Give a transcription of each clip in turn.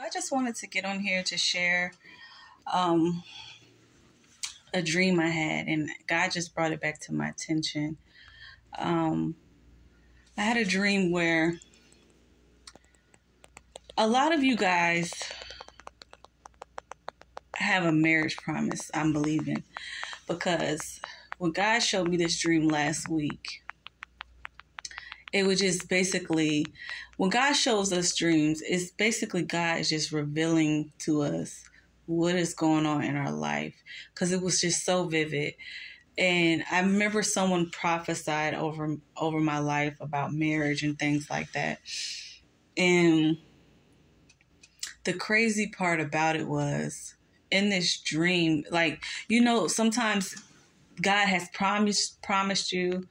I just wanted to get on here to share a dream I had, and God just brought it back to my attention. I had a dream where a lot of you guys have a marriage promise, I'm believing, because when God showed me this dream last week, it was just basically, when God shows us dreams, it's basically God is just revealing to us what is going on in our life, because it was just so vivid. And I remember someone prophesied over my life about marriage and things like that. And the crazy part about it was, in this dream, like, sometimes God has promised you,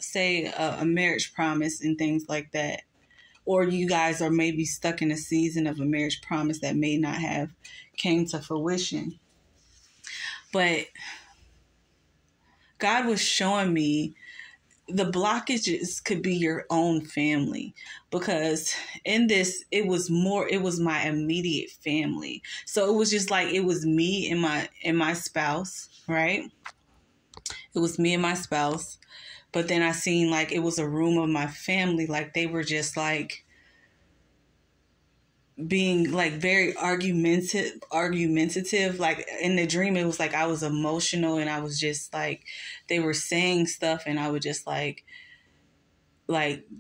say a marriage promise and things like that. Or you guys are maybe stuck in a season of a marriage promise that may not have came to fruition. But God was showing me the blockages could be your own family, because in this, it was my immediate family. So it was just like, it was me and my spouse, right? It was me and my spouse. But then I seen like it was a room of my family, like they were just like being like very argumentative. Like in the dream, it was like I was emotional, and I was just like, they were saying stuff, and I would just like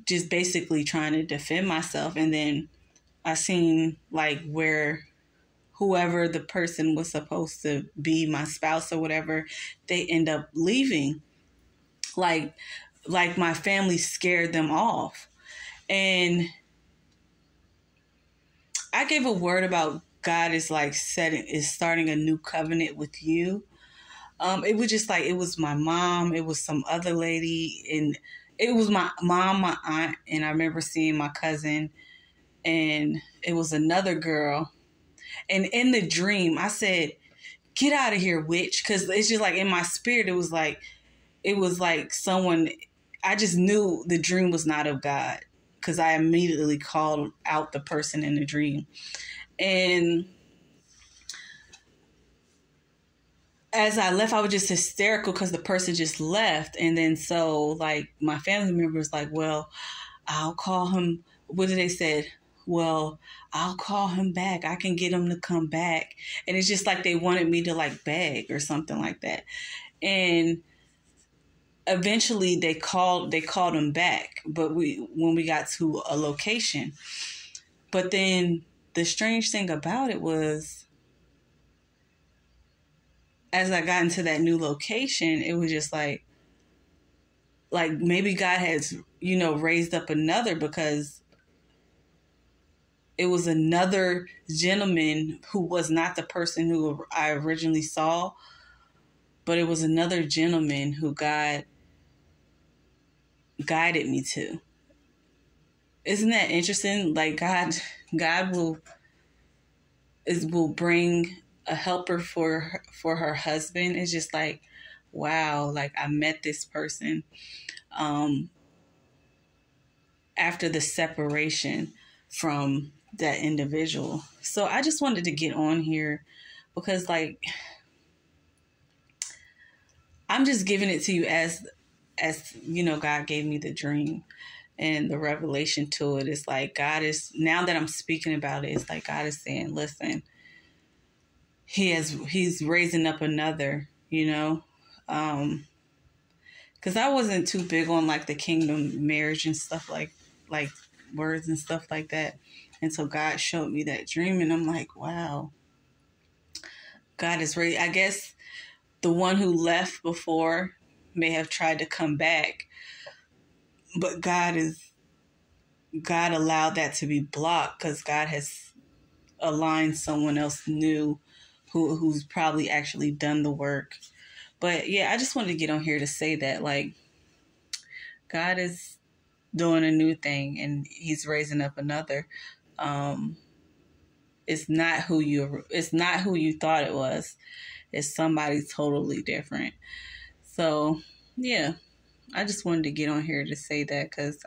just basically trying to defend myself. And then I seen like where whoever the person was supposed to be, my spouse or whatever, they end up leaving. Like my family scared them off. And I gave a word about God is like starting a new covenant with you. It was just like, it was my mom, it was some other lady, and it was my mom, my aunt, and I remember seeing my cousin, and it was another girl. And in the dream, I said, "Get out of here, witch," because it's just like in my spirit, it was like someone, I just knew the dream was not of God, because I immediately called out the person in the dream. And as I left, I was just hysterical because the person just left. And then so like my family member was like, "Well, I'll call him." What did they say? "Well, I'll call him back. I can get him to come back." And it's just like they wanted me to like beg or something like that. And eventually they called him back, but when we got to a location. But then the strange thing about it was, as I got into that new location, it was just like maybe God has, raised up another, because it was another gentleman who was not the person who I originally saw, but it was another gentleman who God guided me to. Isn't that interesting? Like God will bring a helper for her husband. It's just like, wow, like I met this person after the separation from that individual. So I just wanted to get on here because like I'm just giving it to you as God gave me the dream and the revelation to it. It's like God is, now that I'm speaking about it, it's like God is saying, listen, he's raising up another, because I wasn't too big on like the kingdom marriage and stuff like words and stuff like that. And so God showed me that dream, and I'm like, wow, God is ready. I guess the one who left before may have tried to come back, but God allowed that to be blocked because God has aligned someone else new who's probably actually done the work. But yeah, I just wanted to get on here to say that like God is doing a new thing and he's raising up another. It's not who you thought it was. It's somebody totally different. So yeah, I just wanted to get on here to say that because